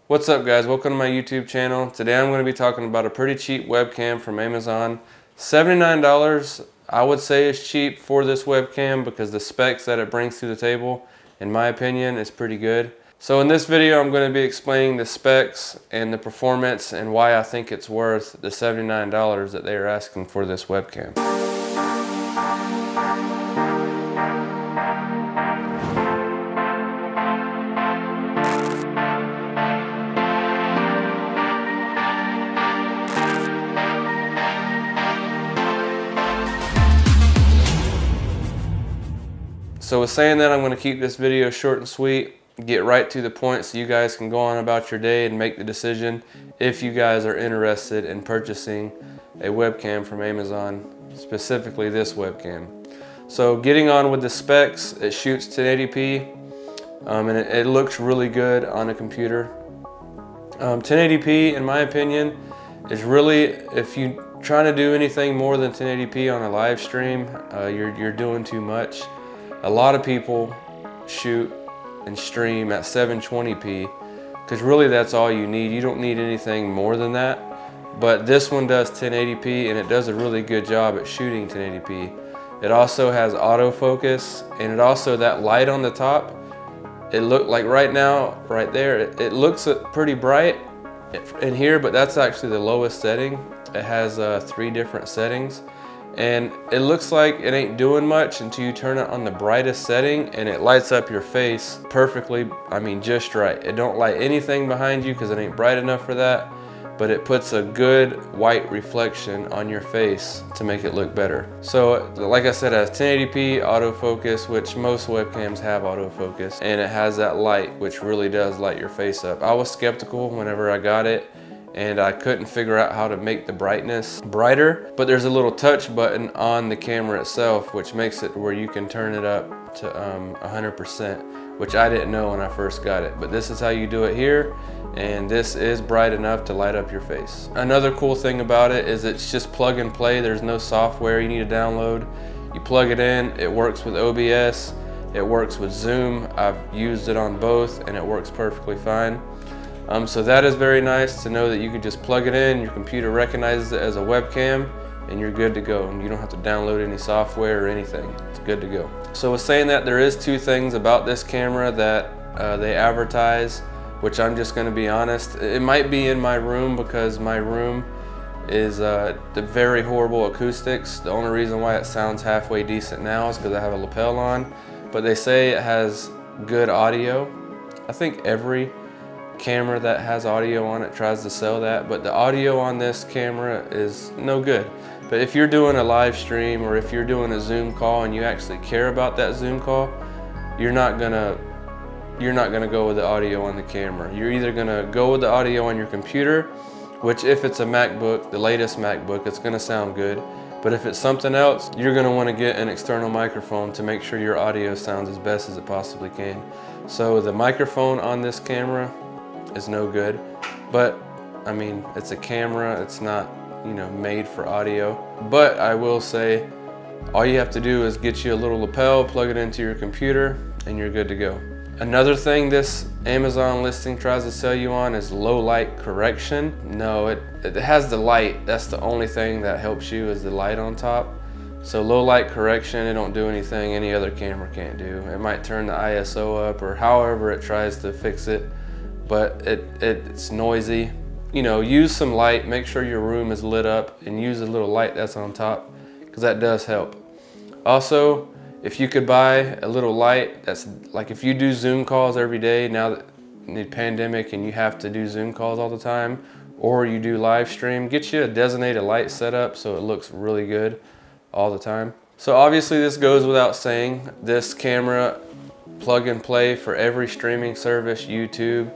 What's up guys, welcome to my YouTube channel. Today I'm going to be talking about a pretty cheap webcam from Amazon. $79 I would say is cheap for this webcam because the specs that it brings to the table, in my opinion, is pretty good. So in this video I'm going to be explaining the specs and the performance and why I think it's worth the $79 that they are asking for this webcam. So with saying that, I'm going to keep this video short and sweet, get right to the point so you guys can go on about your day and make the decision if you guys are interested in purchasing a webcam from Amazon, specifically this webcam. So getting on with the specs, it shoots 1080p and it looks really good on a computer. 1080p, in my opinion, is really, if you're trying to do anything more than 1080p on a live stream, you're doing too much. A lot of people shoot and stream at 720p because really that's all you need. You don't need anything more than that. But this one does 1080p and it does a really good job at shooting 1080p. It also has autofocus, and it also, that light on the top, it looked like right now, right there, it looks pretty bright in here, but that's actually the lowest setting. It has 3 different settings. And it looks like it ain't doing much until you turn it on the brightest setting and it lights up your face perfectly, I mean just right. It don't light anything behind you because it ain't bright enough for that, but it puts a good white reflection on your face to make it look better. So like I said, it has 1080p autofocus, which most webcams have autofocus, and it has that light which really does light your face up. I was skeptical whenever I got it, and I couldn't figure out how to make the brightness brighter, but there's a little touch button on the camera itself which makes it where you can turn it up to 100%, which I didn't know when I first got it, but this is how you do it here, and this is bright enough to light up your face. Another cool thing about it is it's just plug and play. There's no software you need to download. You plug it in, it works with OBS, it works with Zoom. I've used it on both and it works perfectly fine. So that is very nice to know that you could just plug it in, your computer recognizes it as a webcam, and you're good to go. And you don't have to download any software or anything. It's good to go. So with saying that, there is 2 things about this camera that they advertise, which I'm just going to be honest. It might be in my room because my room is the very horrible acoustics. The only reason why it sounds halfway decent now is because I have a lapel on. But they say it has good audio. I think every camera that has audio on it tries to sell that, but the audio on this camera is no good. But if you're doing a live stream or if you're doing a Zoom call and you actually care about that Zoom call, you're not gonna go with the audio on the camera. You're either gonna go with the audio on your computer, which if it's a MacBook, the latest MacBook, it's gonna sound good. But if it's something else, you're gonna wanna get an external microphone to make sure your audio sounds as best as it possibly can. So the microphone on this camera is no good, but I mean, it's a camera, it's not, you know, made for audio. But I will say, all you have to do is get you a little lapel, plug it into your computer, and you're good to go. Another thing this Amazon listing tries to sell you on is low light correction. No, it has the light. That's the only thing that helps you, is the light on top. So low light correction, it don't do anything any other camera can't do. It might turn the ISO up or however it tries to fix it, but it's noisy. You know, use some light, make sure your room is lit up, and use a little light that's on top, because that does help. Also, if you could buy a little light that's like, if you do Zoom calls every day now that in the pandemic and you have to do Zoom calls all the time, or you do live stream, get you a designated light setup so it looks really good all the time. So obviously this goes without saying, this camera plug and play for every streaming service, YouTube,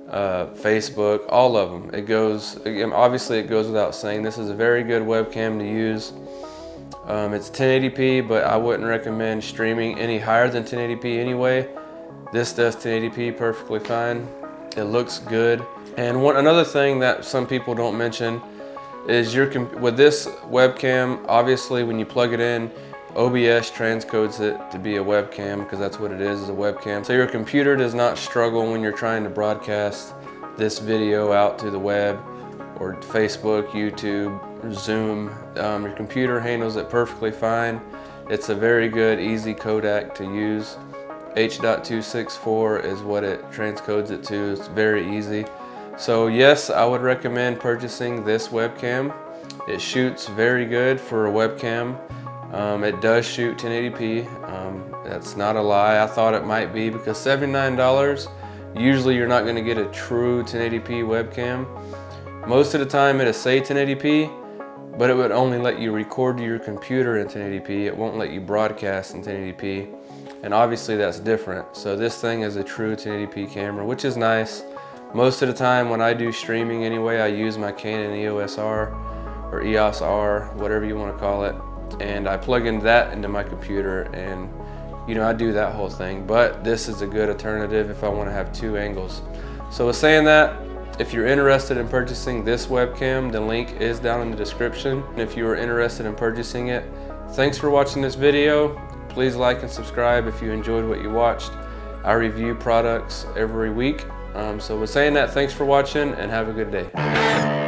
Facebook, all of them. It goes, obviously it goes without saying, this is a very good webcam to use. It's 1080p, but I wouldn't recommend streaming any higher than 1080p anyway. This does 1080p perfectly fine. It looks good. And another thing that some people don't mention is with this webcam, obviously when you plug it in, OBS transcodes it to be a webcam because that's what it is a webcam. So your computer does not struggle when you're trying to broadcast this video out to the web or Facebook, YouTube, Zoom. Your computer handles it perfectly fine. It's a very good, easy codec to use. H.264 is what it transcodes it to. It's very easy. So yes, I would recommend purchasing this webcam. It shoots very good for a webcam. It does shoot 1080p. That's not a lie. I thought it might be, because $79, usually you're not going to get a true 1080p webcam. Most of the time it'll say 1080p, but it would only let you record to your computer in 1080p. It won't let you broadcast in 1080p. And obviously that's different. So this thing is a true 1080p camera, which is nice. Most of the time when I do streaming anyway, I use my Canon EOS R or EOS R, whatever you want to call it. And I plug in that into my computer, and I do that whole thing. But this is a good alternative if I want to have two angles. So with saying that, if you're interested in purchasing this webcam, the link is down in the description. And if you are interested in purchasing it, thanks for watching this video. Please like and subscribe if you enjoyed what you watched. I review products every week. So with saying that, thanks for watching and have a good day.